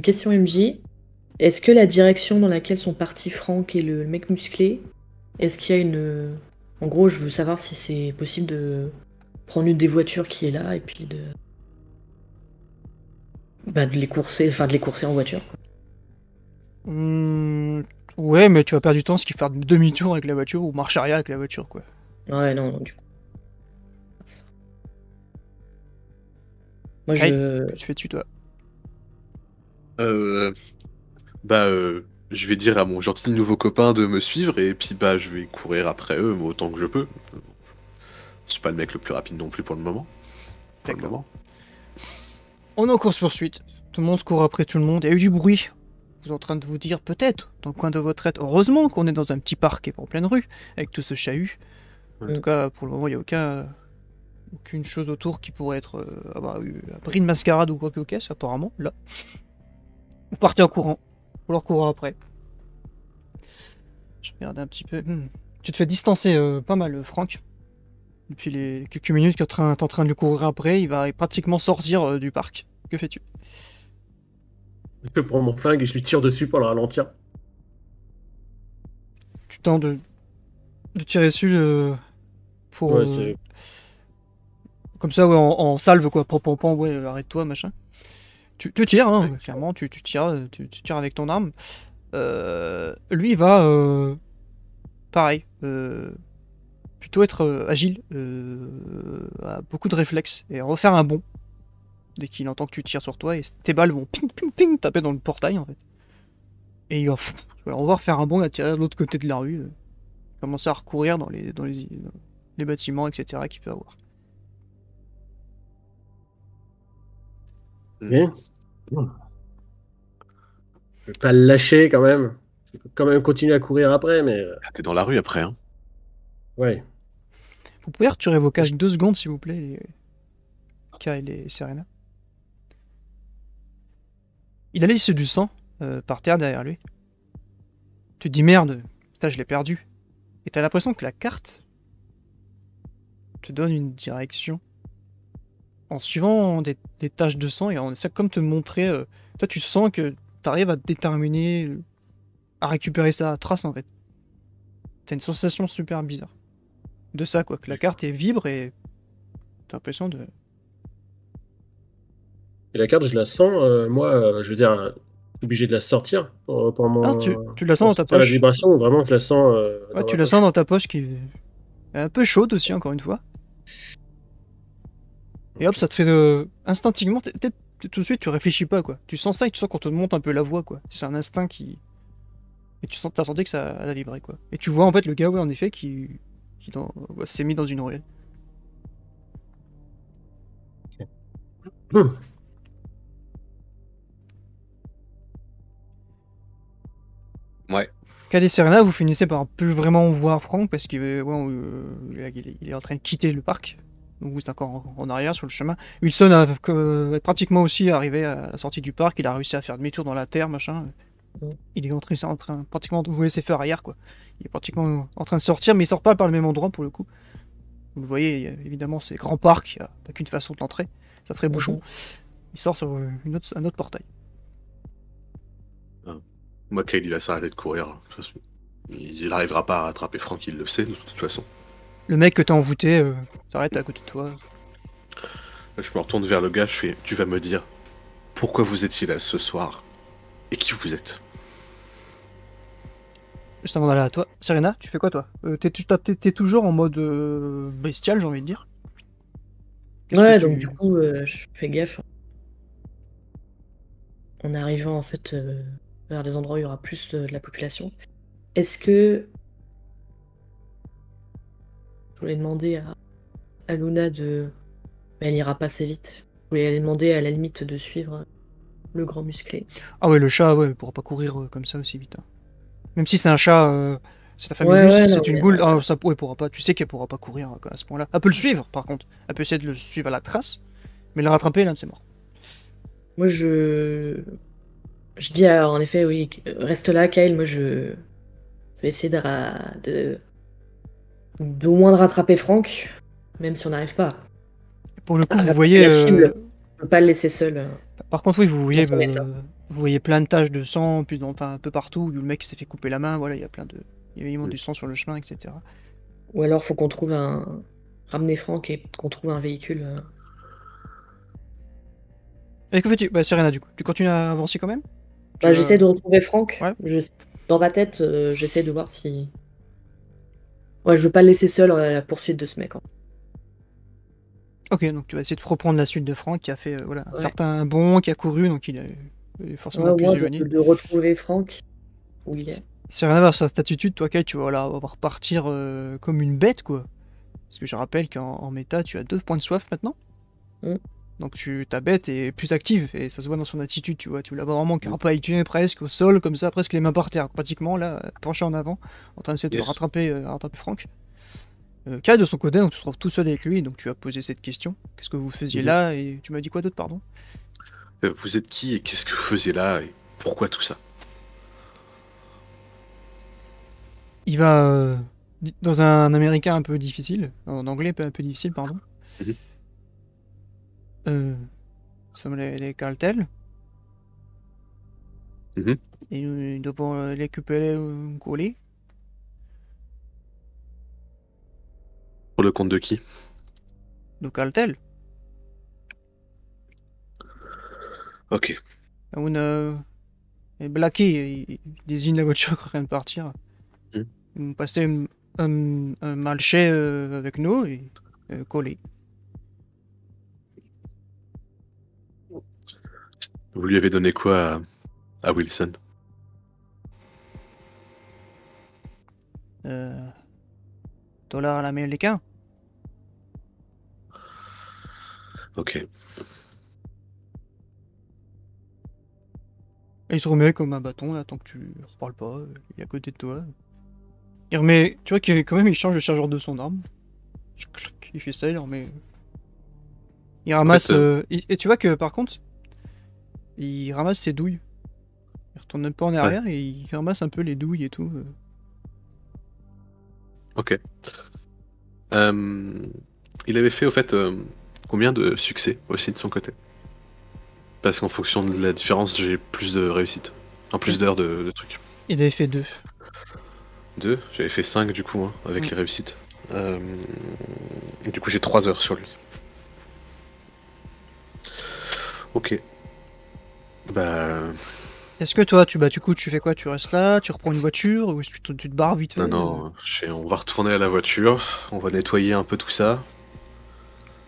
question MJ. Est-ce que la direction dans laquelle sont partis Franck et le mec musclé, est-ce qu'il y a une... En gros, je veux savoir si c'est possible de prendre une des voitures qui est là et puis de... Bah, de les courser, enfin de les courser en voiture, quoi. Ouais, mais tu vas perdre du temps, ce qui faire demi-tour avec la voiture ou marche arrière avec la voiture, quoi. Ouais, non, non, du coup. Moi, Hey, je... tu fais dessus, toi. Euh, je vais dire à mon gentil nouveau copain de me suivre et puis bah je vais courir après eux mais autant que je peux. Je suis pas le mec le plus rapide non plus pour le moment. Pour le D'accord. moment. On est en course-poursuite. Tout le monde se court après tout le monde. Il y a eu du bruit. Vous êtes en train de vous dire, peut-être, dans le coin de votre tête, heureusement qu'on est dans un petit parc et pas en pleine rue, avec tout ce chahut. En tout cas, pour le moment, il n'y a aucune chose autour qui pourrait être avoir eu un bris de mascarade ou quoi que caisse, apparemment, là. Vous partez en courant. Ou leur courant après. Je regarde un petit peu. Tu te fais distancer pas mal, Franck. Depuis les quelques minutes que t'es en train de le courir après, il va pratiquement sortir du parc. Que fais-tu? Je prends mon flingue et je lui tire dessus pour le ralentir. Tu tentes de tirer dessus pour... Ouais, c'est... Comme ça, ouais, en salve, quoi. Pom, ouais, arrête-toi, machin. Tu tires, hein, Ouais. clairement, tu tires avec ton arme. Lui, il va... pareil. Plutôt être agile. A beaucoup de réflexes. Et refaire un bond. Dès qu'il entend que tu tires sur toi. Et tes balles vont ping, ping, ping, taper dans le portail, en fait. Et il va... on va refaire un bond et tirer de l'autre côté de la rue. Commencer à recourir dans les bâtiments, etc. qu'il peut avoir. Bien. Je vais pas le lâcher quand même. Je peux quand même continuer à courir après, mais... Ah, t'es dans la rue après, hein. Ouais. Vous pouvez retirer vos caches 2 secondes, s'il vous plaît, Kyle et Serena. Il a laissé du sang par terre derrière lui. Tu te dis merde, putain, je l'ai perdu. Et t'as l'impression que la carte te donne une direction en suivant des taches de sang et on essaie comme te montrer. Toi, tu sens que t'arrives à te déterminer, à récupérer sa trace en fait. T'as une sensation super bizarre de ça, quoi, que la carte est vibre et t'as l'impression de. Et la carte, je la sens, moi, je veux dire, obligé de la sortir pour mon... Ah, tu la sens dans ta sentir la poche. vibration ou vraiment je la sens Ouais, dans tu ma la poche. sens dans ta poche qui est un peu chaude aussi, encore une fois. Et hop, ça te fait instinctivement, tout de suite, tu réfléchis pas, quoi. Tu sens ça et tu sens qu'on te monte un peu la voix, quoi. C'est un instinct qui... Et t'as senti que ça a vibré, quoi. Et tu vois, en fait, le gars, ouais, en effet, qui s'est mis dans une ruelle. Hum. Ouais. Kyle et Serena, vous finissez par plus vraiment voir Franck parce qu'il il est en train de quitter le parc. Donc vous êtes encore en arrière sur le chemin. Wilson est pratiquement aussi arrivé à la sortie du parc. Il a réussi à faire demi-tour dans la terre, machin. Il est en train pratiquement de vous laisser faire arrière, quoi. Il est pratiquement en train de sortir, mais il sort pas par le même endroit pour le coup. Vous le voyez, évidemment, c'est grand parc, il n'y a pas qu'une façon de l'entrer. Ça ferait bouchon. Il sort sur un autre portail. Moi, Kyle, il va s'arrêter de courir. Il n'arrivera pas à rattraper Franck, il le sait de toute façon. Le mec que t'as envoûté s'arrête à côté de toi. Je me retourne vers le gars, je fais, tu vas me dire pourquoi vous étiez là ce soir et qui vous êtes. Juste avant d'aller à toi, Serena, tu fais quoi toi? T'es toujours en mode bestial, j'ai envie de dire. Ouais, donc du coup, je fais gaffe. En arrivant en fait vers des endroits où il y aura plus de la population. Est-ce que je voulais demander à Luna de... Mais elle ira pas assez vite. Je voulais aller demander à la limite de suivre le grand musclé. Ah ouais, le chat, ouais, il pourra pas courir comme ça aussi vite. Hein. Même si c'est un chat, c'est ta famille, Ouais, ouais, c'est non, une mais, goule, ah, ça pourra pas. Tu sais qu'elle pourra pas courir à ce point-là. Elle peut le suivre, par contre. Elle peut essayer de le suivre à la trace, mais le rattraper, là, c'est mort. Moi, je dis en effet, oui, reste là, Kyle. Moi, je vais essayer au moins de rattraper Franck, même si on n'arrive pas. Pour le coup, vous Rattraper voyez. la cible, on peut pas le laisser seul. Par contre, oui, vous voyez dans son état. Vous voyez plein de taches de sang, puis enfin, un peu partout, où le mec s'est fait couper la main, voilà, il y a plein de... Il y a évidemment du sang sur le chemin, etc. Ou alors faut qu'on trouve un... Ramener Franck et qu'on trouve un véhicule. Et que fais-tu? Bah, Serena, du coup. Tu continues à avancer quand même? Tu Bah, vas... j'essaie de retrouver Franck. Ouais. Dans ma tête, j'essaie de voir si... Ouais, je veux pas le laisser seul à la poursuite de ce mec, hein. Ok, donc tu vas essayer de reprendre la suite de Franck, qui a fait voilà, un Ouais. certain bond, qui a couru, donc il est forcément Ouais, au plus moins éloigné. de retrouver Franck où il est. Serena, vers sa attitude, toi, Kyle, tu vas voilà, repartir comme une bête, quoi. Parce que je rappelle qu'en méta, tu as 2 points de soif maintenant. Mm. Donc ta bête est plus active, et ça se voit dans son attitude, tu vois. Tu la vois vraiment carapahuter presque au sol, comme ça, presque les mains par terre, pratiquement, là, penché en avant, en train d'essayer de Yes. rattraper Franck. Kyle, de son côté, donc tu te retrouves tout seul avec lui, donc tu as posé cette question. Qu'est-ce que vous faisiez là? Et tu m'as dit quoi d'autre, pardon? Vous êtes qui et qu'est-ce que vous faisiez là et pourquoi tout ça? Il va dans un américain un peu difficile, en anglais un peu difficile, pardon. Mhm. Nous sommes les cartels. Mhm. Et nous devons récupérer un colis. Pour le compte de qui? Le cartel. Ok. Et Blackie, il désigne la voiture qui est en train de partir. Mhm. Nous passer un marché avec nous et colis. Vous lui avez donné quoi à Wilson? Dollars à l'américain. Ok. Et il se remet comme un bâton là, tant que tu reparles pas, il est à côté de toi. Il remet. Tu vois qu'il quand même il change le chargeur de son arme. Il fait ça, il remet. Il ramasse. Et tu vois que par contre, il ramasse ses douilles. Il retourne un peu en arrière et il ramasse un peu les douilles et tout. Ok. Il avait fait au fait combien de succès aussi de son côté? Parce qu'en fonction de la différence, j'ai plus de réussite. En plus d'heures de trucs. Il avait fait 2. 2, j'avais fait 5 du coup, hein, avec Mm. les réussites. Du coup, j'ai 3 heures sur lui. Ok. Bah. Est-ce que toi, du coup, tu fais quoi? Tu restes là, tu reprends une voiture, ou est-ce que tu te barres vite fait? Non, on va retourner à la voiture, on va nettoyer un peu tout ça,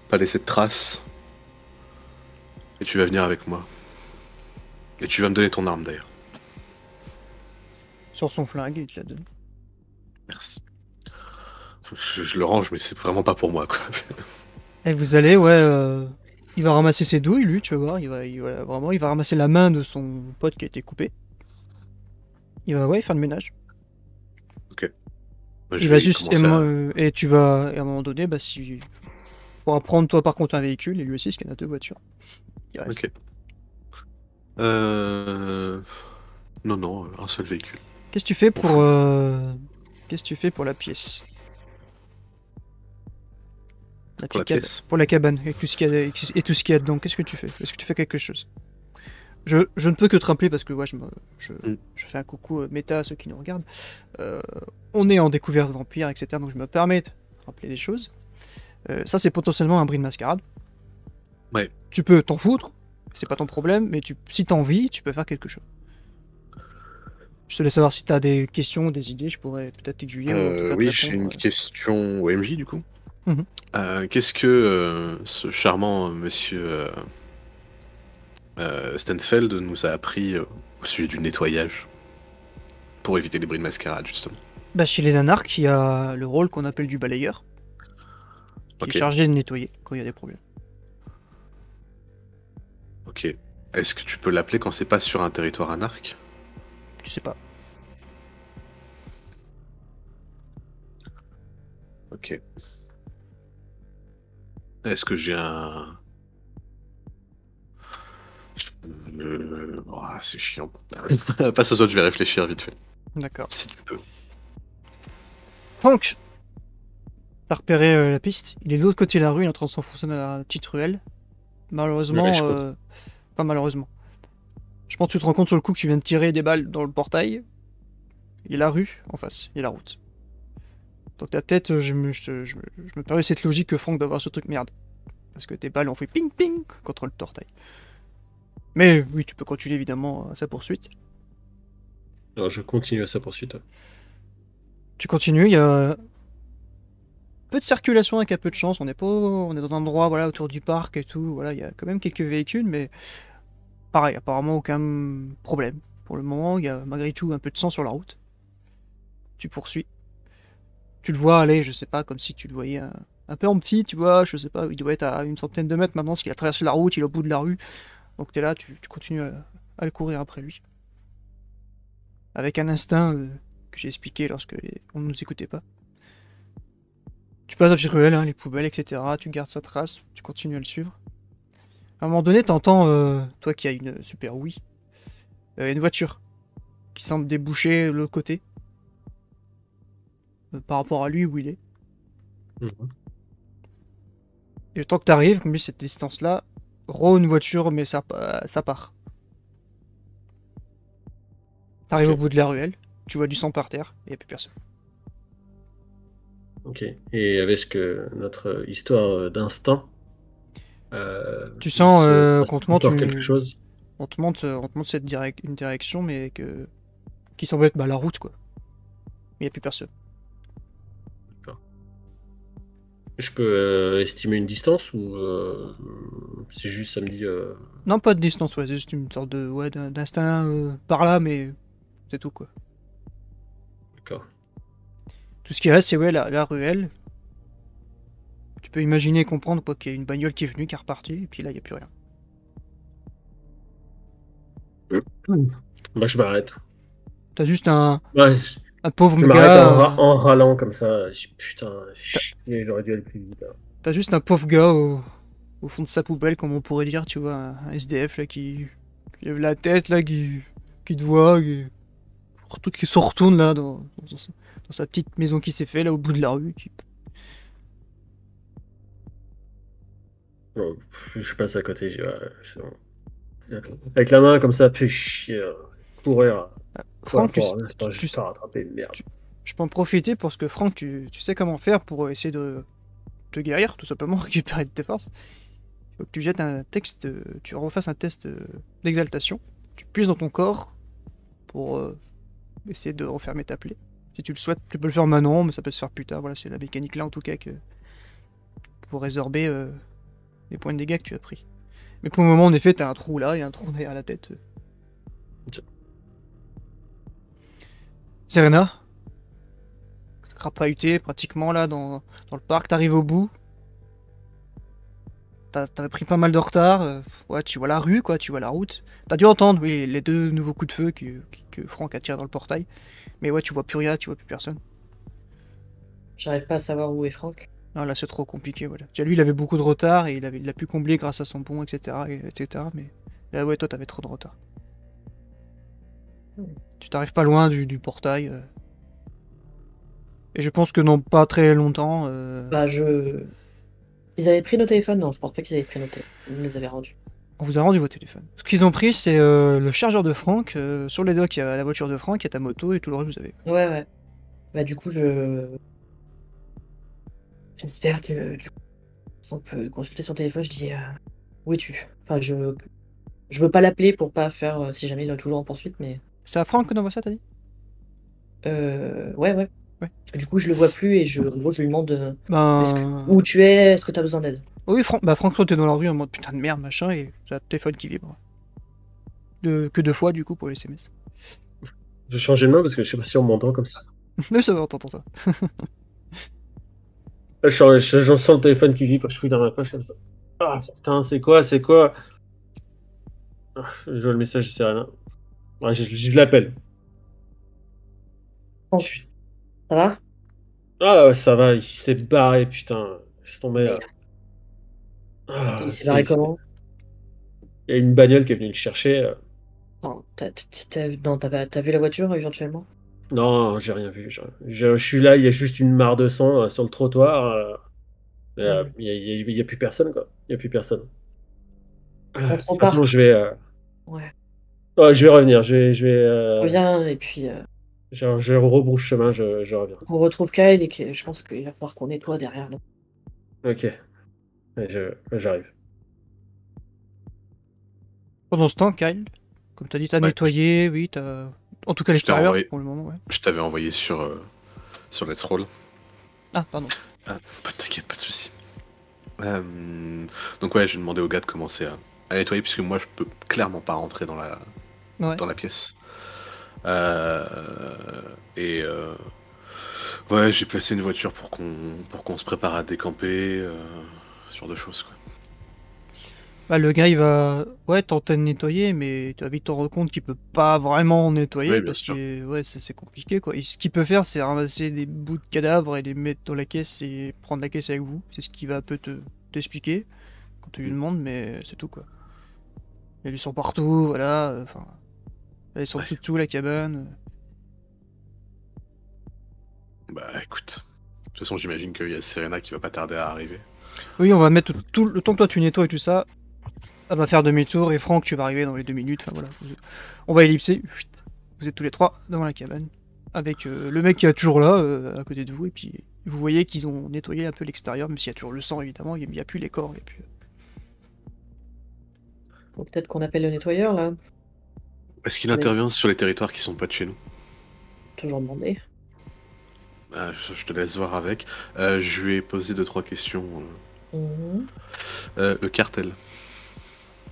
pas laisser de traces, et tu vas venir avec moi. Et tu vas me donner ton arme d'ailleurs. Sors son flingue, il te la donne. Merci. Je le range, mais c'est vraiment pas pour moi, quoi. Et vous allez, il va ramasser ses douilles, lui, tu vas voir. Il va ramasser la main de son pote qui a été coupé. Il va, faire le ménage. Ok. Bah, Il je va vais juste. commencer à... Et tu vas, et à un moment donné, si. Tu pourras prendre toi par contre un véhicule, et lui aussi, parce qu'il y en a 2 voitures. Il reste. Ok. Non, un seul véhicule. Qu'est-ce que tu fais On pour. fout. Qu'est-ce que tu fais pour la pièce? Pour la pièce. Pour la cabane, avec tout ce qu'il y a, et tout ce qu'il y a dedans, qu'est-ce que tu fais? Est-ce que tu fais quelque chose? Je ne peux que te rappeler, parce que je fais un coucou méta à ceux qui nous regardent. On est en découverte vampire, etc. Donc je me permets de rappeler des choses. Ça, c'est potentiellement un bris de mascarade. Ouais. Tu peux t'en foutre, c'est pas ton problème, mais si t'as envie, tu peux faire quelque chose. Je te laisse savoir si t'as des questions, des idées, je pourrais peut-être t'aiguiller ou en tout cas te Oui, j'ai répondre. une question au MJ du coup. Mhm. Qu'est-ce que ce charmant monsieur Stensfeld nous a appris au sujet du nettoyage pour éviter les bris de mascarade, justement? Bah, chez les anarques, il y a le rôle qu'on appelle du balayeur, qui Ok. est chargé de nettoyer quand il y a des problèmes. Ok. Est-ce que tu peux l'appeler quand c'est pas sur un territoire anarque? Tu sais pas. Ok. Est-ce que j'ai un... c'est chiant. Passe à toi, je vais réfléchir vite fait. D'accord. Si tu peux. Franck, t'as repéré la piste. Il est de l'autre côté de la rue, il est en train de s'enfoncer dans la petite ruelle. Malheureusement, Ouais, je crois. pas malheureusement. Je pense que tu te rends compte sur le coup que tu viens de tirer des balles dans le portail. Il y a la rue en face, il y a la route. Donc ta tête, je me permets cette logique que Franck doit avoir ce truc merde. Parce que tes balles ont fait ping ping contre le portail. Mais oui, tu peux continuer évidemment à sa poursuite. Alors, je continue à sa poursuite. Tu continues, il y a peu de circulation avec un peu de chance. On est dans un endroit voilà, autour du parc et tout. Voilà, il y a quand même quelques véhicules, mais pareil, apparemment aucun problème. Pour le moment, il y a malgré tout un peu de sang sur la route. Tu poursuis. Tu le vois aller, je sais pas, comme si tu le voyais un peu en petit, tu vois, je sais pas, il doit être à une centaine de mètres maintenant, parce qu'il a traversé la route, il est au bout de la rue. Donc t'es là, tu continues à le courir après lui. Avec un instinct que j'ai expliqué lorsque on ne nous écoutait pas. Tu passes à la ruelle, hein, les poubelles, etc. Tu gardes sa trace, tu continues à le suivre. À un moment donné, t'entends, toi qui as une super Wii, une voiture qui semble déboucher de l'autre côté. Par rapport à lui où il est. Et le temps que t'arrives, comme cette distance-là, une voiture, mais ça part. T'arrives au bout de la ruelle, tu vois du sang par terre, et il n'y a plus personne. Ok. Et avec notre histoire d'instinct, tu sens qu'on te montre quelque chose. On te montre une direction, mais qui semble être la route, quoi. Mais il n'y a plus personne. Je peux estimer une distance ou c'est juste ça me dit. Non, pas de distance, ouais, c'est juste une sorte d'instinct par là, mais c'est tout, quoi. D'accord. Tout ce qui reste, c'est la ruelle. Tu peux imaginer et comprendre quoi, qu'il y a une bagnole qui est venue, qui est repartie, et puis là, il n'y a plus rien. Bah, je m'arrête. T'as juste un pauvre je gars. m'arrête en râlant comme ça. Putain, j'aurais dû aller plus vite. T'as juste un pauvre gars au fond de sa poubelle, comme on pourrait dire, tu vois, un SDF là qui lève la tête, là, qui te voit, qui se retourne là dans sa petite maison qui s'est fait là au bout de la rue. Bon, je passe à côté, c'est bon. Avec la main comme ça, fait chier. Courir. Franck, je vais rattraper, merde. Je peux en profiter parce que Franck, tu sais comment faire pour essayer de te guérir, tout simplement, récupérer de tes forces. Il faut que tu jettes un texte, tu refasses un test d'exaltation. Tu puisses dans ton corps pour essayer de refermer ta plaie. Si tu le souhaites, tu peux le faire maintenant, mais ça peut se faire plus tard. Voilà, c'est la mécanique là en tout cas pour résorber les points de dégâts que tu as pris. Mais pour le moment, en effet, t'as un trou là et un trou derrière la tête. Serena, crapahuté pratiquement là dans le parc, t'arrives au bout. T'avais pris pas mal de retard. Ouais, tu vois la rue, quoi, tu vois la route. T'as dû entendre, oui, les deux nouveaux coups de feu que Franck a tiré dans le portail. Mais ouais, tu vois plus rien, tu vois plus personne. J'arrive pas à savoir où est Franck. Non, là, c'est trop compliqué, voilà. Déjà, lui, il avait beaucoup de retard et il a pu combler grâce à son pont, etc., etc. Mais là, ouais, toi, t'avais trop de retard. Tu t'arrives pas loin du portail. Et je pense que non, pas très longtemps. Ils avaient pris nos téléphones? Non, je pense pas qu'ils avaient pris nos téléphones. Ils nous les avaient rendus. On vous a rendu vos téléphones. Ce qu'ils ont pris, c'est le chargeur de Franck. Sur les docks, il y a la voiture de Franck, il y a ta moto et tout le reste, vous avez. Ouais. Bah, du coup, j'espère que Franck peut consulter son téléphone. Je dis où es-tu? Enfin, je veux pas l'appeler pour pas faire si jamais il est toujours en poursuite, mais. C'est à Franck qu'on envoie ça, t'as dit? Ouais. Parce que du coup, je le vois plus et en gros, je lui demande où tu es, est-ce que t'as besoin d'aide? Oui, Franck, toi, t'es dans la rue en mode putain de merde, machin, et t'as le téléphone qui vibre. Que 2 fois, du coup, pour les SMS. Je vais changer de main parce que je sais pas si on m'entend comme ça. Mais ça va, on t'entend ça. Je sens le téléphone qui vibre, je fouille dans ma poche comme ça. Ah putain, c'est quoi? Je vois le message, c'est rien. Ouais, je l'appelle. Ça va? Ah ouais, ça va, il s'est barré, putain. C'est tombé là. Il s'est barré comment? Il y a une bagnole qui est venue le chercher. Non, t'as vu la voiture éventuellement? Non, j'ai rien vu. Je suis là, il y a juste une mare de sang sur le trottoir. Il y a plus personne, quoi. Il y a plus personne. De toute façon, je vais. Ouais. Oh, je vais revenir, Reviens et puis je rebrouche chemin, je reviens. on retrouve Kyle et que je pense qu'il va falloir qu'on nettoie derrière nous. Ok, j'arrive. Pendant ce temps, Kyle, comme t'as dit, t'as Ouais, nettoyé, oui, t'as... En tout cas, je t'ai l'extérieur, envoyé. pour le moment, ouais. Je t'avais envoyé sur Let's Roll. Ah, pardon. Ah, t'inquiète, pas de soucis. Donc ouais, j'ai demandé au gars de commencer à nettoyer, puisque moi je peux clairement pas rentrer dans Ouais. la pièce. Euh, et ouais, j'ai placé une voiture pour qu'on se prépare à décamper, ce genre de choses, quoi. Bah, le gars, il va... Ouais, tenter de nettoyer, mais tu vas vite te rendre compte qu'il peut pas vraiment nettoyer, Oui, bien parce sûr. que, ouais, c'est compliqué, quoi. Et ce qu'il peut faire, c'est ramasser des bouts de cadavres et les mettre dans la caisse et prendre la caisse avec vous. C'est ce qu'il va un peu t'expliquer quand tu lui demandes, mais c'est tout, quoi. Il y a du sang partout, voilà, enfin... ils sont Ouais. dessous de tout, la cabane. Bah écoute, de toute façon j'imagine qu'il y a Serena qui va pas tarder à arriver. Oui, on va mettre tout le temps que toi tu nettoies et tout ça, elle va faire demi-tour et Franck, tu vas arriver dans les 2 minutes. Enfin voilà. On va ellipser. Vous êtes tous les trois devant la cabane. Avec le mec qui est toujours là, à côté de vous. Et puis vous voyez qu'ils ont nettoyé un peu l'extérieur, même s'il y a toujours le sang évidemment. Il n'y a plus les corps. Il y a plus... Faut peut-être qu'on appelle le nettoyeur là. Est-ce qu'il Oui. intervient sur les territoires qui sont pas de chez nous? Toujours demandé. Ah, je te laisse voir avec. Je lui ai posé 2-3 questions. Mhm. Le cartel.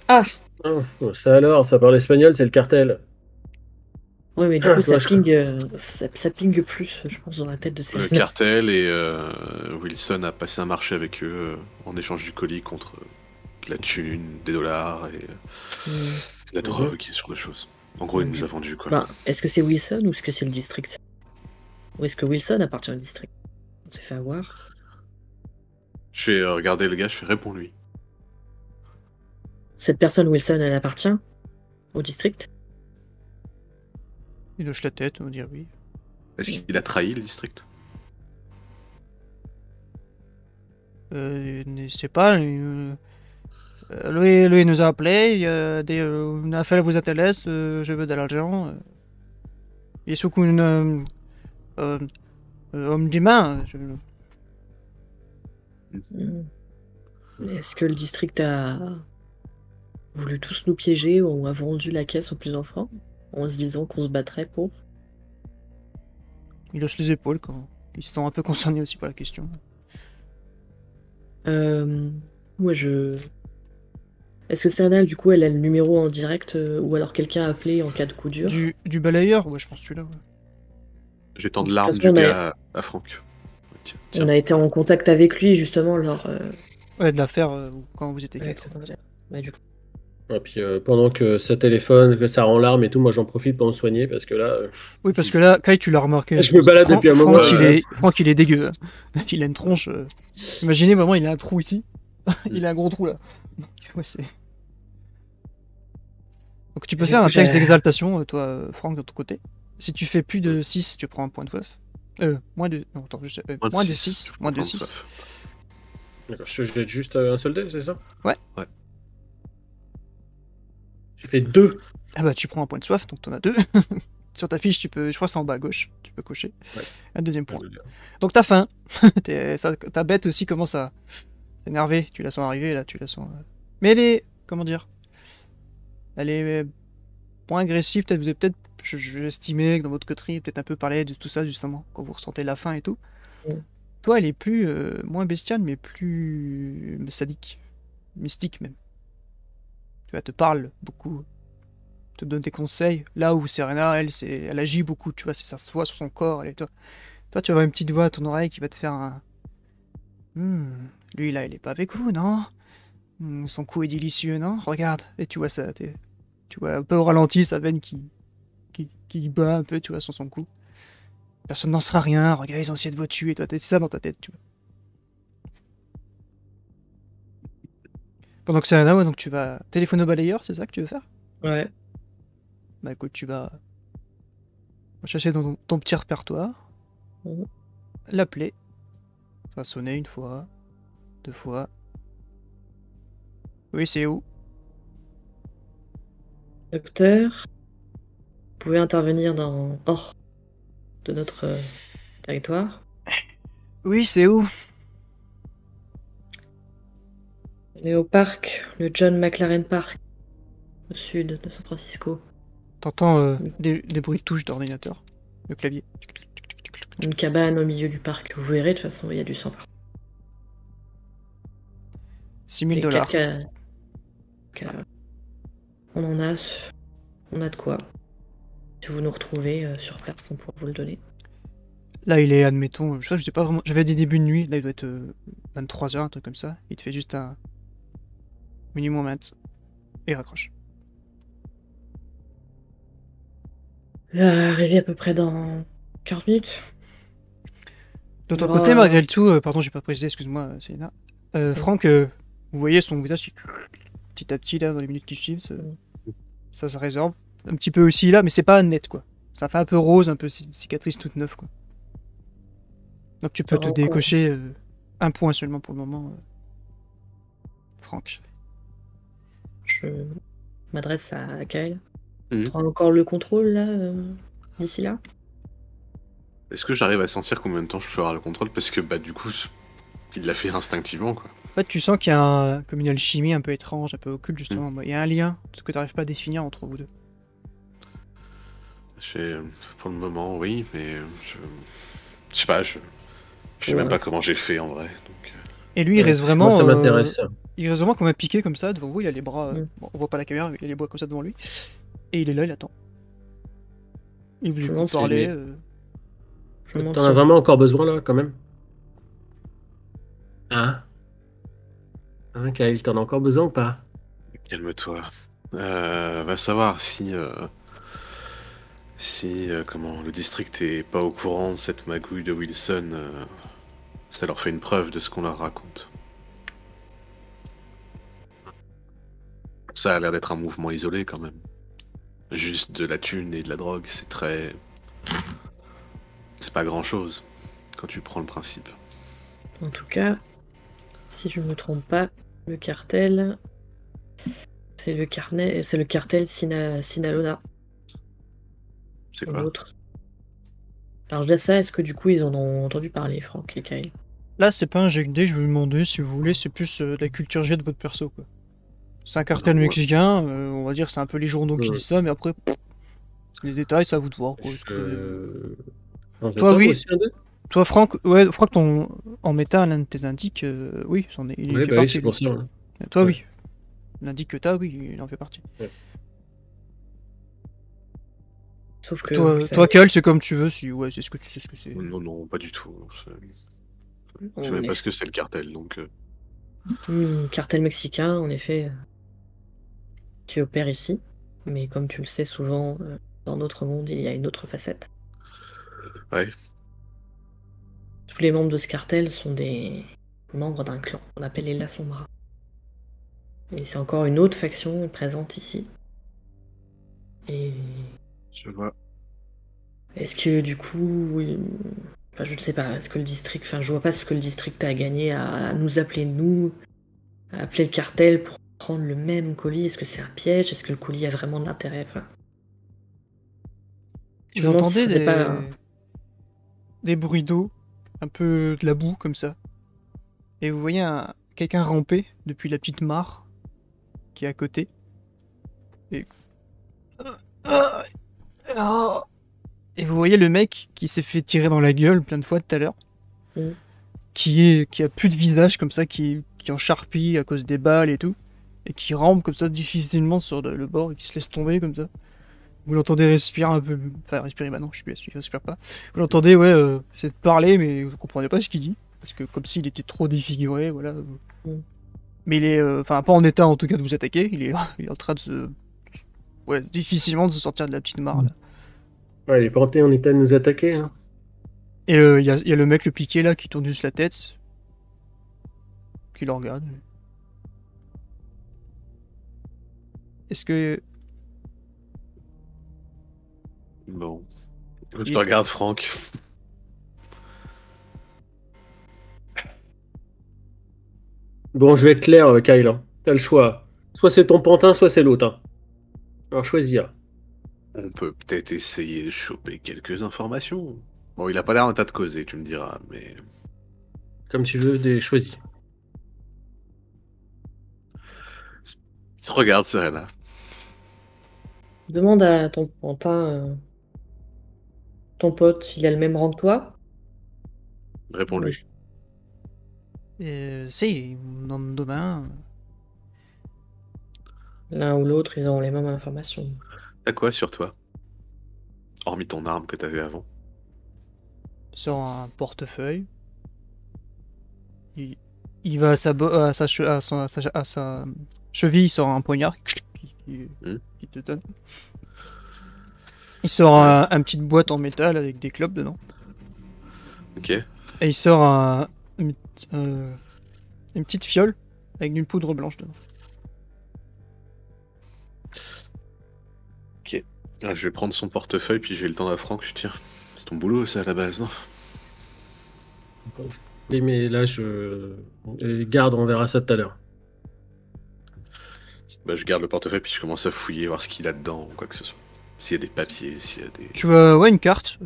Ah Oh, ça alors, ça parle espagnol, c'est le cartel. ouais, mais du coup ça Toi, ping, ça ping plus, je pense, dans la tête de Le Serena. cartel et Wilson a passé un marché avec eux en échange du colis contre de la thune, des dollars et Mhm. de la drogue et ce genre de choses. En gros, il nous a vendu quoi. Ben, est-ce que c'est Wilson ou est-ce que c'est le district? Ou est-ce que Wilson appartient au district? On s'est fait avoir. Je fais regarder le gars, je fais réponds-lui. Cette personne, Wilson, elle appartient au district? Il hoche la tête, on va dire oui. Est-ce qu'il a trahi le district? Je sais pas. Lui nous a appelé. Il y a une affaire vous intéresse. Je veux de l'argent. Il est sous une homme d'humain. Mhm. Est-ce que le district a voulu tous nous piéger ou a vendu la caisse aux plus enfants en se disant qu'on se battrait pour? Il hoche les épaules quand ils sont un peu concernés aussi par la question. Moi, Est-ce que Serena, du coup, elle a le numéro en direct ou alors quelqu'un a appelé en cas de coup dur? Du balayeur? Ouais, je pense que tu l'as. Ouais. J'ai tant De de toute larmes façon, du gars à Franck. Tiens, on tiens. a été en contact avec lui justement lors. Ouais, de l'affaire quand vous étiez Ouais, quatre. ouais, du coup. Et puis pendant que ça téléphone, que ça rend larme et tout, moi j'en profite pour me soigner parce que là, Oui, parce que là, Kai, tu l'as remarqué. je me balade depuis un moment. Franck, il est dégueu. Hein. Il a une tronche. Imaginez vraiment, il a un trou ici. Il a un gros trou là. Donc, ouais, c'est. Donc tu peux Du faire coup, un texte j'ai- d'exaltation, toi, Franck, de ton côté. Si tu fais plus de 6, tu prends un point de soif. Moins de. Non, attends, moins de 6. Moins de 6. D'accord, je jette juste un seul dé, c'est ça? Ouais. J'ai fait 2. Ah bah, tu prends un point de soif, donc t'en as 2. Sur ta fiche, tu peux. Je crois que c'est en bas à gauche. Tu peux cocher. Ouais. Un deuxième point. Donc t'as faim. Ta bête aussi commence à s'énerver. Tu la sens arriver là, tu la sens. Mais elle est. Comment dire? Elle est moins agressive. Peut-être vous avez peut-être. J'estimais que dans votre coterie, peut-être un peu parler de tout ça justement, quand vous ressentez la faim et tout. Ouais. Toi, elle est plus. Moins bestiale, mais plus. Sadique. Mystique même. Tu vois, elle te parle beaucoup. Te donne des conseils. Là où Serena, elle agit beaucoup, tu vois, c'est ça se voit sur son corps. Toi, tu vas avoir une petite voix à ton oreille qui va te faire un. Lui là, il est pas avec vous, non? Son cou est délicieux, non? Regarde. Et tu vois ça, tu vois un peu au ralenti sa veine qui bat un peu, tu vois, sur son cou. Personne n'en sera rien. Regarde, ils ont essayé de vous tuer. Toi, c'est ça dans ta tête, tu vois. Pendant que Serena, ouais, donc tu vas téléphoner au balayeur, c'est ça que tu veux faire? Ouais. Bah écoute, tu vas chercher dans ton petit répertoire, Mhm. l'appeler, ça va sonner une fois, 2 fois. Oui, c'est où? Docteur, pouvez intervenir hors de notre territoire. Oui, c'est où? On est au parc, le John McLaren Park, au sud de San Francisco. T'entends des bruits de touches d'ordinateur, le clavier. Une cabane au milieu du parc. Vous verrez, de toute façon, il y a du sang partout. 6000 Et $. On en a. On a de quoi. Si vous nous retrouvez sur place, on pourra vous le donner. Là, il est, admettons, je sais pas vraiment. J'avais dit début de nuit, là, il doit être 23h, un truc comme ça. Il te fait juste un minimum 20 et il raccroche. Arrivé à peu près dans 40 minutes. De ton Oh. côté, malgré le tout, pardon, j'ai pas précisé, excuse-moi, Célina. Franck, vous voyez son visage qui, petit à petit, là, dans les minutes qui suivent, ça se résorbe. Un petit peu aussi là, mais c'est pas net, quoi. Ça fait un peu rose, un peu cicatrice toute neuve, quoi. Donc tu peux te décocher un point seulement pour le moment, Franck. Je m'adresse à Kyle. Mhm. Tu as encore le contrôle, là, d'ici là? Est-ce que j'arrive à sentir combien de temps je peux avoir le contrôle? Parce que, bah, du coup, il l'a fait instinctivement, quoi. En fait, tu sens qu'il y a comme une alchimie un peu étrange, un peu occulte, justement. Il y a un lien que tu n'arrives pas à définir entre vous deux. Pour le moment, oui, mais je sais pas, je sais même pas comment j'ai fait en vrai. Donc, Et lui, il reste vraiment. Moi, ça m'intéresse. Il reste vraiment comme un piqué comme ça devant vous. Il a les bras. Bon, on voit pas la caméra, mais il a les bras comme ça devant lui. Et il est là, il attend. Il vous écoute parler. T'en as vraiment encore besoin là, quand même? Hein, Kyle, t'en as encore besoin ou pas? calme-toi. Va savoir si comment le district est pas au courant de cette magouille de Wilson. Ça leur fait une preuve de ce qu'on leur raconte. Ça a l'air d'être un mouvement isolé quand même. Juste de la thune et de la drogue, c'est très... C'est pas grand-chose quand tu prends le principe. En tout cas, si je ne me trompe pas, le cartel... C'est le cartel Sinalona. C'est quoi? L'autre. Alors je laisse ça, est-ce que du coup ils en ont entendu parler, Franck et Kyle? Là, c'est pas un jet de dés, je vais vous demander si vous voulez, c'est plus de la culture G de votre perso, quoi. C'est un cartel mexicain, on va dire c'est un peu les journaux qui disent ça, mais après, les détails, c'est à vous de voir, quoi. Toi, oui. Toi, Franck, en méta, l'un de tes indiques, oui, il fait partie. C'est pour ça. Toi, oui. L'indique que t'as, oui, il en fait partie. Ouais. Sauf que toi, Kyle, c'est comme tu veux, si ouais, c'est ce que tu sais ce que c'est. Non, pas du tout. Je sais même pas ce que c'est le cartel, donc... Cartel mexicain, en effet, qui opère ici. Mais comme tu le sais, souvent, dans notre monde, il y a une autre facette. Ouais. Tous les membres de ce cartel sont des membres d'un clan qu'on appelle les La Sombra. Et c'est encore une autre faction présente ici. Et... Je vois. Est-ce que du coup... Oui... Enfin, je ne sais pas, est-ce que le district... Enfin, je vois pas ce que le district a gagné à nous appeler, à appeler le cartel pour prendre le même colis. Est-ce que c'est un piège? Est-ce que le colis a vraiment de l'intérêt? Enfin... Vous entendez des bruits d'eau, un peu de la boue comme ça. Et vous voyez quelqu'un ramper depuis la petite mare qui est à côté. Et vous voyez le mec qui s'est fait tirer dans la gueule plein de fois tout à l'heure. Qui a plus de visage comme ça, qui en charpie à cause des balles et tout. Et qui rampe comme ça difficilement sur le bord et qui se laisse tomber comme ça. Vous l'entendez respirer un peu. Enfin, respirer, bah non, je respire pas. Vous l'entendez, c'est de parler, mais vous comprenez pas ce qu'il dit. Parce que comme s'il était trop défiguré, voilà. Mais il est, pas en état en tout cas de vous attaquer. Il est en train de difficilement de se sortir de la petite mare là. Ouais, il est pas en état de nous attaquer. Hein. Et il y a le mec, le piqué là, qui tourne juste la tête. Qui le regarde. Est-ce que... Bon. Je te regarde, Franck. Bon, je vais être clair, Kyle. T'as le choix. Soit c'est ton pantin, soit c'est l'autre. Alors choisis. On peut peut-être essayer de choper quelques informations. Bon, il a pas l'air d'un tas de causer, tu me diras, mais... Comme tu veux, des choisis. Regarde, Serena. Demande à ton pantin, ton pote, il a le même rang que toi? Réponds-lui. Si, nom de domaine. L'un ou l'autre, ils ont les mêmes informations. T'as quoi sur toi? Hormis ton arme que t'avais avant. Sort un portefeuille. Il va à sa, à sa cheville, il sort un poignard qui te donne. Il sort une petite boîte en métal avec des clopes dedans. Ok. Et il sort une petite fiole avec une poudre blanche dedans. Ok. Ah, je vais prendre son portefeuille, puis je vais le tendre à Franck. Tiens, c'est ton boulot, ça, à la base, non? Oui, mais là, garde, on verra ça tout à l'heure. Bah, je garde le portefeuille, puis je commence à fouiller, voir ce qu'il a dedans, ou quoi que ce soit. S'il y a des papiers, s'il y a des... Tu vois, ouais, une carte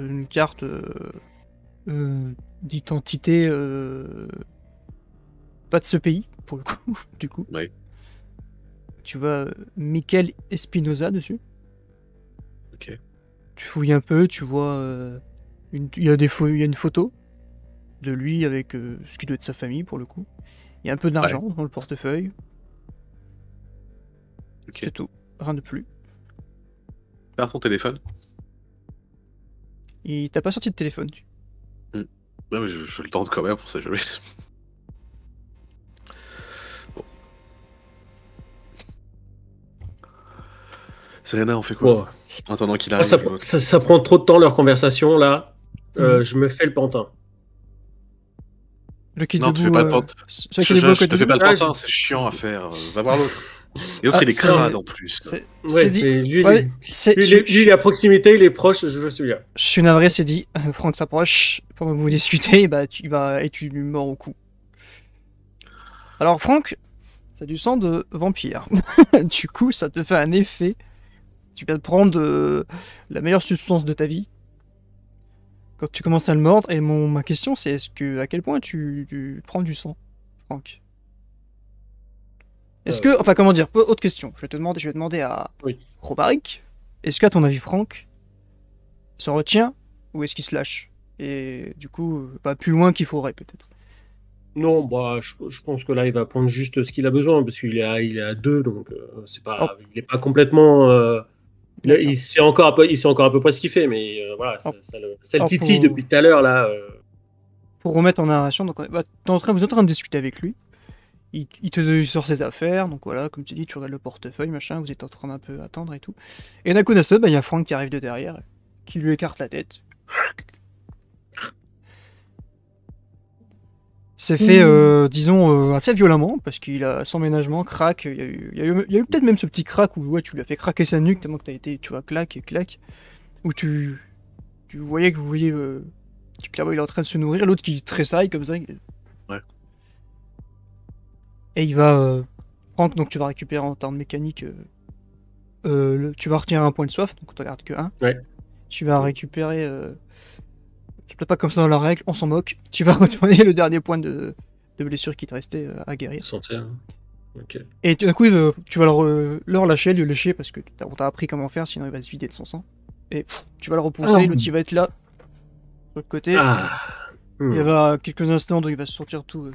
d'identité pas de ce pays, pour le coup, du coup. Ouais. Tu vois Michael Espinoza dessus. Ok. Tu fouilles un peu, tu vois il y a une photo de lui avec ce qui doit être sa famille pour le coup. Il y a un peu d'argent dans le portefeuille. Ok. C'est tout, rien de plus. Perds ton téléphone. Il t'a pas sorti de téléphone. Non, mais je le tente quand même, pour ça jamais. Bon. Serena, on fait quoi? Bon. En attendant qu'il Oh, arrive. ça prend trop de temps leur conversation là. Je me fais le pantin. Le qui Non, tu debout, fais pas le pantin. Je te fais pas le Ah, pantin, c'est chiant à faire. Va voir l'autre. Et l'autre, Ah, il est c'est- crade en plus. C'est dit. mais lui, Ouais, lui, c'est- lui, lui, il est à proximité, il est proche, je veux celui-là. Je suis navré, c'est dit. Franck s'approche. Pendant que vous discutez, bah, tu vas et tu lui mords au cou. Alors, Franck, c'est du sang de vampire. Du coup, ça te fait un effet. Tu viens de prendre la meilleure substance de ta vie. Quand tu commences à le mordre, et ma question c'est à quel point tu prends du sang, Franck? Est-ce que, enfin comment dire, autre question, je vais demander à Oui. Romaric, est-ce qu'à ton avis Franck se retient ou est-ce qu'il se lâche? Et du coup, pas plus loin qu'il faudrait peut-être. Non, bah, je pense que là, il va prendre juste ce qu'il a besoin, parce qu'il est à 2, donc c'est pas, il est pas complètement. Il sait encore à peu près ce qu'il fait, mais voilà, ça le titille depuis tout à l'heure là. Pour remettre en narration, donc vous êtes en train de discuter avec lui. Il sort ses affaires, donc voilà, comme tu dis, tu regardes le portefeuille, machin, vous êtes en train d'un peu attendre et tout. Et d'un coup d'un seul, il y a Franck qui arrive de derrière, qui lui écarte la tête. C'est fait, disons, assez violemment, parce qu'il a son ménagement, craque, il y a eu peut-être même ce petit crack où ouais, tu lui as fait craquer sa nuque, tellement que t'as été, tu vois, clac, où tu voyais que vous voyez, clairement il est en train de se nourrir, l'autre qui tressaille comme ça. Ouais. Et il va, Franck, donc tu vas récupérer en termes mécaniques, tu vas retirer un point de soif, donc on ne regarde que un. Ouais. Tu vas récupérer... c'est peut-être pas comme ça dans la règle, on s'en moque. Tu vas retourner le dernier point de blessure qui te restait à guérir. Sentir. Ok. Et d'un coup, tu vas le relâcher, lui lécher, parce que on t'a appris comment faire, sinon il va se vider de son sang. Et tu vas le repousser, l'autre il va être là, de l'autre côté. Il y avoir quelques instants où il va se sortir tout...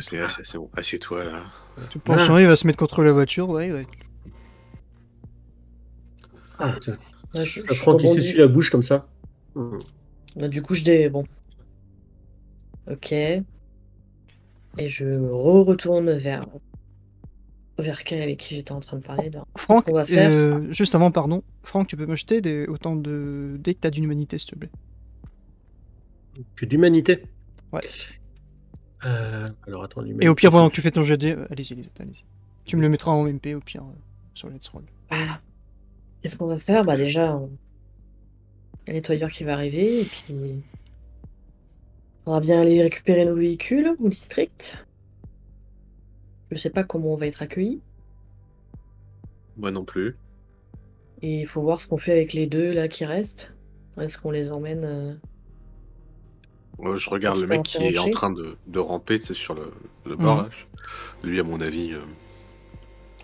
C'est bon, assieds-toi là. Tout penchant, il va se mettre contre la voiture, ouais. Franck qui s'essuie la bouche comme ça. Bah, du coup, bon. Ok. Et je retourne vers quelqu'un avec qui j'étais en train de parler. Franck, qu'on va faire juste avant, pardon. Franck, tu peux me jeter autant de dés que t'as d'humanité, s'il te plaît. Que d'humanité? Ouais. Alors attends, l'humanité. Et au pire, pendant que tu fais ton jet de dés, allez-y. Tu me le mettras en MP au pire sur Let's Roll. Qu'est-ce qu'on va faire? Bah déjà, il y a le nettoyeur qui va arriver, et puis on va bien aller récupérer nos véhicules au district. Je sais pas comment on va être accueillis. Moi non plus. Et il faut voir ce qu'on fait avec les deux là qui restent. Est-ce qu'on les emmène Je pour regarde se le faire mec qui est en interroger? train de ramper, c'est sur le bord Mhm. là. Lui, à mon avis,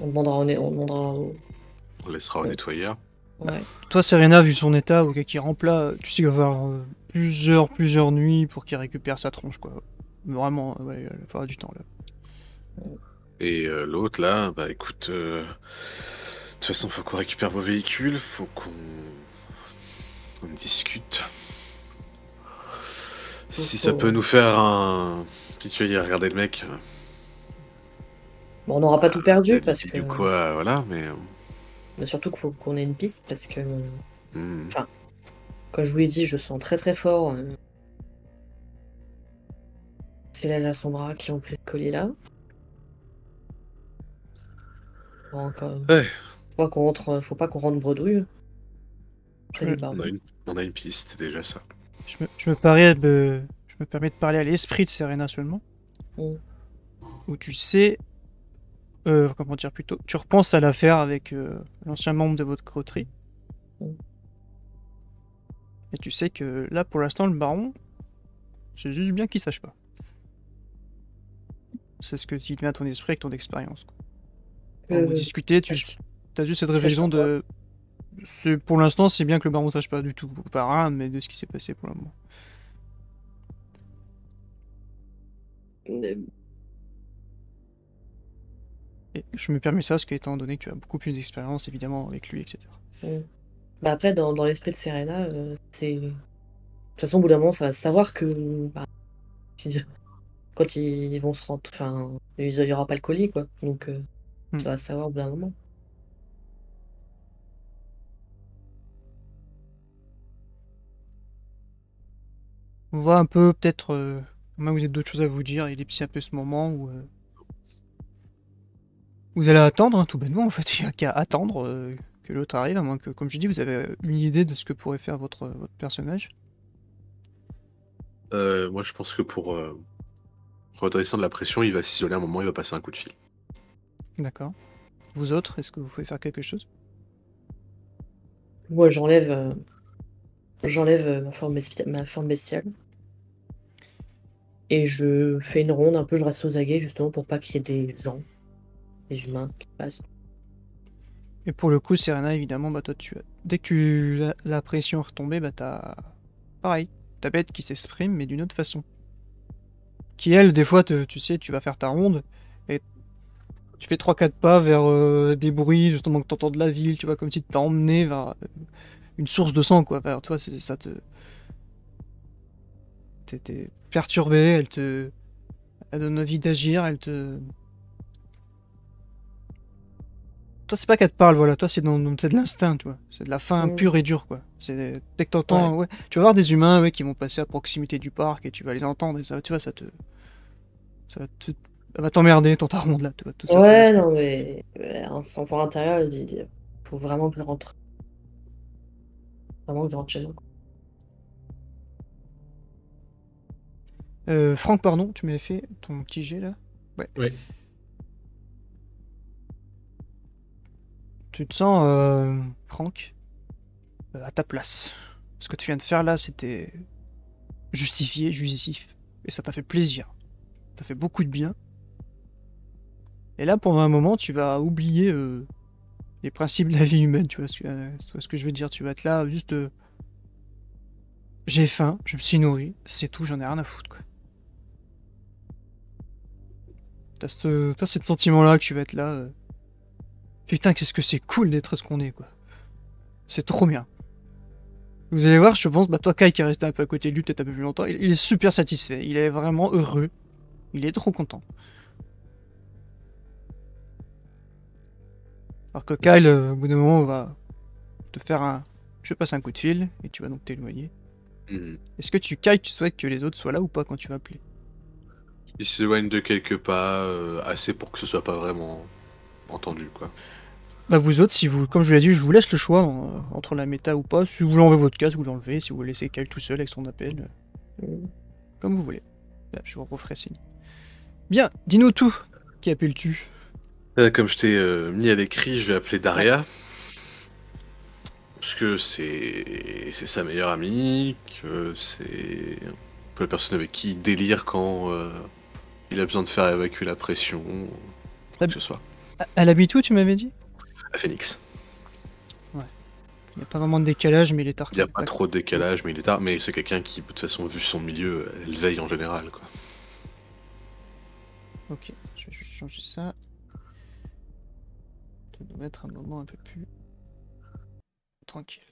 On demandera on laissera au Ouais. nettoyeur. Ouais. Toi, Serena, vu son état, ok, qui rentre là, tu sais qu'il va falloir plusieurs nuits pour qu'il récupère sa tronche, quoi. Vraiment, ouais, il va falloir du temps là. Et l'autre là, bah écoute, de toute façon, faut qu'on récupère vos véhicules, faut qu'on discute. Si ça peut nous faire un. Qu'est-ce que tu veux dire? Regardez le mec. Bon, on n'aura pas tout perdu parce que Alibi ou quoi, voilà, mais. mais surtout qu'il faut qu'on ait une piste parce que Hmm. enfin, comme je vous l'ai dit, je sens très très fort c'est là la Sombra qui ont pris ce colis là. Donc, Ouais, faut pas qu'on rentre bredouille Je près du me, on a baron. une piste, c'est déjà ça. je me permets de parler à l'esprit de Serena seulement, Mm. où tu sais, comment dire plutôt, tu repenses à l'affaire avec l'ancien membre de votre coterie, Mm. et tu sais que là, pour l'instant, le baron, c'est juste bien qu'il sache pas. C'est ce que tu te mets à ton esprit avec ton expérience, quoi. Quand vous discutez, tu as juste cette Sache réflexion pas quoi. de... Pour l'instant, c'est bien que le baron sache pas du tout, pas rien, mais de ce qui s'est passé pour le moment. Et je me permets ça, parce qu'étant donné que tu as beaucoup plus d'expérience, évidemment, avec lui, etc. Mm. Bah après, dans l'esprit de Serena, c'est. De toute façon, au bout d'un moment, ça va se savoir que bah, quand ils vont se rendre. Enfin, il y aura pas le colis, quoi. Donc, Hmm. ça va se savoir au bout d'un moment. On voit un peu, peut-être, comment vous avez d'autres choses à vous dire, il est un peu ce moment où vous allez attendre, hein, tout bêtement, en fait, il n'y a qu'à attendre que l'autre arrive, à moins que, comme je dis, vous avez une idée de ce que pourrait faire votre personnage. Moi, je pense que pour redescendre la pression, il va s'isoler un moment, il va passer un coup de fil. D'accord. Vous autres, est-ce que vous pouvez faire quelque chose? Moi, j'enlève ma forme bestiale. Et je fais une ronde, un peu, je reste aux aguets, justement, pour pas qu'il y ait des gens, des humains qui passent. Et pour le coup, Serena, évidemment, bah toi, dès que la pression est retombée, bah t'as... Pareil, ta bête qui s'exprime, mais d'une autre façon. Qui, elle, des fois, tu sais, tu vas faire ta ronde, et tu fais 3-4 pas vers des bruits, justement, que t'entends de la ville, tu vois, comme si t'es emmené vers une source de sang, quoi. Vers toi, ça te... T'es perturbé, elle donne envie d'agir, elle te... Toi, c'est pas qu'elle te parle, voilà. Toi, c'est de l'instinct, tu vois. C'est de la faim Mm. pure et dure, quoi. C'est dès que Ouais. t'entends, ouais. Tu vas voir des humains, ouais, qui vont passer à proximité du parc et tu vas les entendre et ça, tu vois, ça va t'emmerder, ton ronde là, tu vois, tout ça, ton Ouais, instinct. non, mais son enfant intérieur, il faut vraiment que je rentre. Vraiment que je rentre chez moi. Franck, pardon, tu m'avais fait ton petit jet là. Ouais. Ouais. Tu te sens, Franck, à ta place. Ce que tu viens de faire là, c'était justifié, justif, et ça t'a fait plaisir. Ça t'a fait beaucoup de bien. Et là, pendant un moment, tu vas oublier les principes de la vie humaine, tu vois ce que je veux dire. Tu vas être là, juste, j'ai faim, je me suis nourri, c'est tout, j'en ai rien à foutre, quoi. T'as ce sentiment-là que tu vas être là. Putain, qu'est-ce que c'est cool d'être ce qu'on est, quoi. C'est trop bien. Vous allez voir, je pense, bah toi, Kai, qui est resté un peu à côté de lui, peut-être un peu plus longtemps, il est super satisfait. Il est vraiment heureux. Il est trop content. Alors que Kyle, au bout d'un moment, va te faire un... Je passe un coup de fil, et tu vas donc t'éloigner. Mhm. Est-ce que Kyle, tu souhaites que les autres soient là ou pas quand tu vas appeler? Il s'éloigne de quelques pas, assez pour que ce soit pas vraiment entendu, quoi. Bah vous autres, si vous, comme je vous l'ai dit, je vous laisse le choix entre la méta ou pas. Si vous voulez enlever votre casque, vous l'enlevez. Si vous voulez laisser Kyle tout seul avec son appel, Mm. comme vous voulez. Là, je vous referai signe. Bien, dis-nous tout. Qui appelles-tu? Comme je t'ai mis à l'écrit, je vais appeler Daria. Parce que c'est sa meilleure amie, que c'est un peu la personne avec qui il délire quand il a besoin de faire évacuer la pression, quoi que ce soit. Elle habite où, tu m'avais dit? À Phoenix. Ouais. Il n'y a pas vraiment de décalage, mais il est tard. Il n'y a pas trop de décalage, mais il est tard. Mais c'est quelqu'un qui, de toute façon, vu son milieu, elle veille en général, quoi. Ok, je vais juste changer ça. Je dois mettre un moment un peu plus tranquille.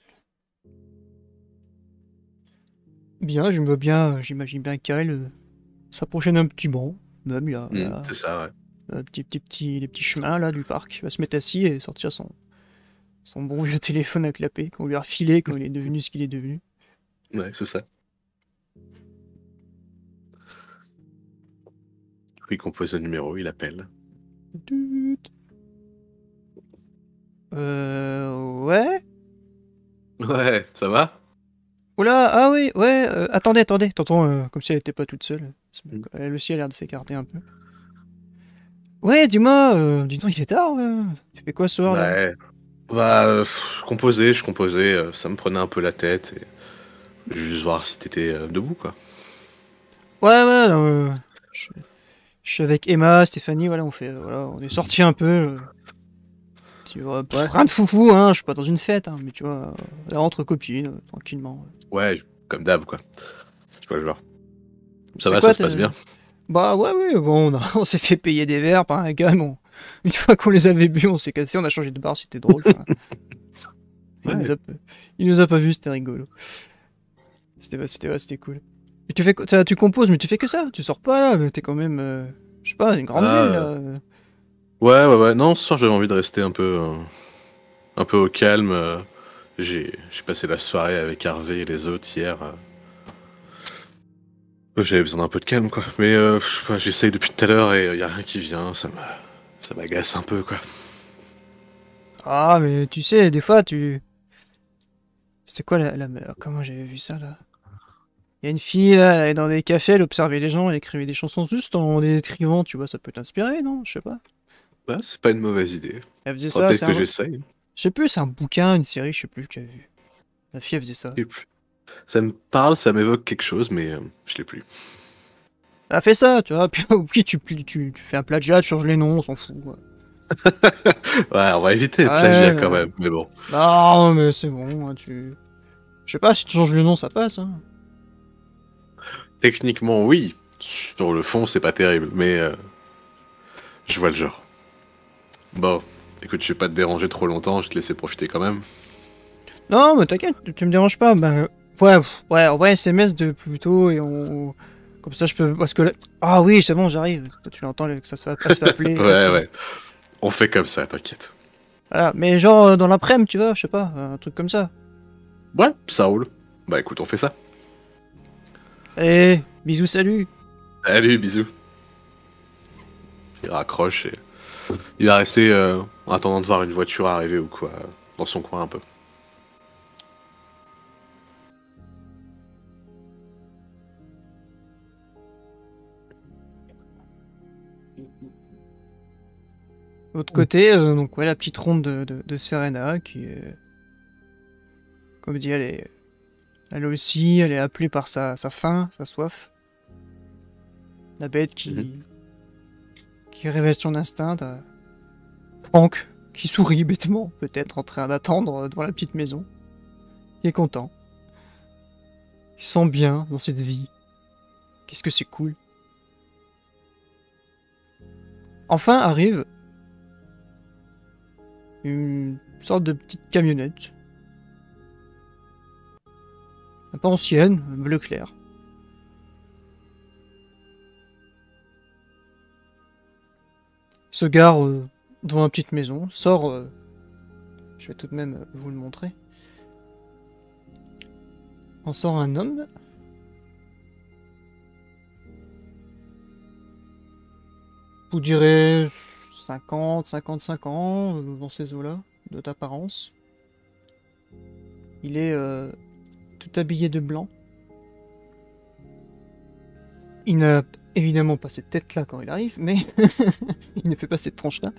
Bien, je me vois bien, j'imagine bien Kyle s'approcher d'un petit banc. Même, il y a C'est ça, ouais. les petits chemins là du parc. Il va se mettre assis et sortir son bon vieux téléphone à clapper qu'on lui a refilé quand il est devenu ce qu'il est devenu. Ouais, c'est ça. Il compose le numéro, il appelle. Ouais. Ouais, ça va? Oula, ah oui, ouais, attendez, t'entends comme si elle était pas toute seule. Elle aussi a l'air de s'écarter un peu. Ouais, dis-moi, dis donc, il est tard, tu fais quoi ce soir là? Ouais. Bah, je composais, ça me prenait un peu la tête, et juste voir si t'étais debout, quoi. Ouais, je suis avec Emma, Stéphanie, voilà, on est sortis un peu. Tu vois, rien de foufou, hein, je suis pas dans une fête, hein, mais tu vois, là, entre copines, tranquillement. Ouais, comme d'hab, quoi. Je vois le genre. Ça C'est va, quoi, ça se passe bien? Bah ouais, bon, on s'est fait payer des verres par un gars, bon. Une fois qu'on les avait bu, on s'est cassé, on a changé de bar, c'était drôle. Ouais. Il nous a pas vus, c'était rigolo. C'était cool. Et tu composes, mais tu fais que ça, tu sors pas là, mais t'es quand même, je sais pas, une grande ville là. Ouais. Non, ce soir, j'avais envie de rester un peu au calme. J'ai passé la soirée avec Harvey et les autres hier. J'avais besoin d'un peu de calme, quoi. Mais je sais pas, j'essaye depuis tout à l'heure et y a rien qui vient. Ça m'agace un peu, quoi. Ah, mais tu sais, des fois, C'était quoi comment j'avais vu ça là? Il y a une fille là, elle est dans des cafés, elle observait les gens, elle écrivait des chansons juste en les écrivant, tu vois, ça peut t'inspirer, non? Je sais pas. Bah, c'est pas une mauvaise idée. Elle faisait Faudra ça, peut-être que j'essaye. Je sais plus, c'est un bouquin, une série, je sais plus que j'avais vu. La fille, elle faisait ça. Je sais plus. Ça me parle, ça m'évoque quelque chose, mais je l'ai plus. Elle a fait ça, tu vois, puis tu fais un plagiat, tu changes les noms, on s'en fout. Ouais. Ouais, on va éviter le Ouais, plagiat quand même, mais bon. Non, mais c'est bon, hein, Je sais pas, si tu changes le nom, ça passe, hein. Techniquement, oui. Sur le fond, c'est pas terrible, mais je vois le genre. Bon, écoute, je vais pas te déranger trop longtemps, je vais te laisser profiter quand même. Non, mais t'inquiète, tu me déranges pas, ouais, on va SMS de plus tôt et on... Comme ça, je peux... Parce que là... Ah oui, c'est bon, j'arrive. Tu l'entends, que ça se fait appeler. Ouais. On fait comme ça, t'inquiète. Voilà, mais genre dans l'après-midi, tu vois, je sais pas, un truc comme ça. Ouais, ça roule. Bah écoute, on fait ça. Allez, bisous, salut. Salut, bisous. Il raccroche et il va rester en attendant de voir une voiture arriver ou quoi, dans son coin un peu. De l'autre côté, donc ouais, la petite ronde de Serena qui est... Comme dit, elle aussi, elle est appelée par sa faim, sa soif. La bête qui révèle son instinct. Franck, qui sourit bêtement, peut-être en train d'attendre devant la petite maison. Il est content. Il se sent bien dans cette vie. Qu'est-ce que c'est cool. Enfin arrive une sorte de petite camionnette. Un peu ancienne, bleu clair. Se gare devant une petite maison, sort... je vais tout de même vous le montrer. En sort un homme. Vous direz 50, 55 ans, dans ces eaux-là, d'apparence. Il est tout habillé de blanc. Il n'a évidemment pas cette tête-là quand il arrive, mais il ne fait pas cette tronche-là.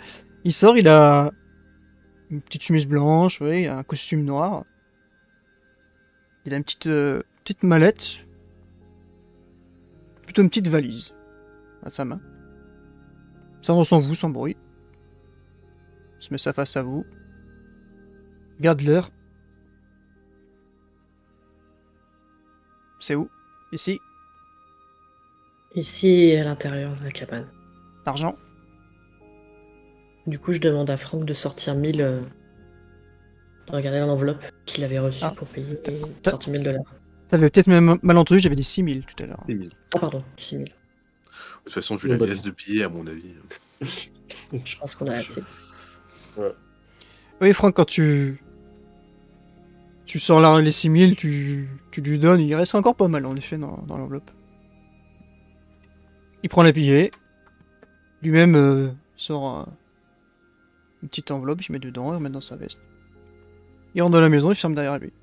Il sort, il a une petite chemise blanche, oui, un costume noir. Il a une petite mallette. Plutôt une petite valise à sa main. Ça sans vous, sans bruit. Il se met ça face à vous. Regarde l'heure. C'est où? Ici. Ici, à l'intérieur de la cabane. L'argent. Du coup, je demande à Franck de sortir 1000... de regarder l'enveloppe qu'il avait reçue pour payer et de sortir $1000. T'avais peut-être même mal entendu, j'avais dit 6000 tout à l'heure. 6 000. Ah pardon, 6000. De toute façon, vu la pièce de billets, à mon avis. Je pense qu'on a assez. Oui, Franck, quand tu sors là les 6000, tu lui donnes, il reste encore pas mal en effet dans l'enveloppe. Il prend les billets, lui-même sort une petite enveloppe, il met dedans, il remet dans sa veste. Il rentre dans la maison, il ferme derrière lui.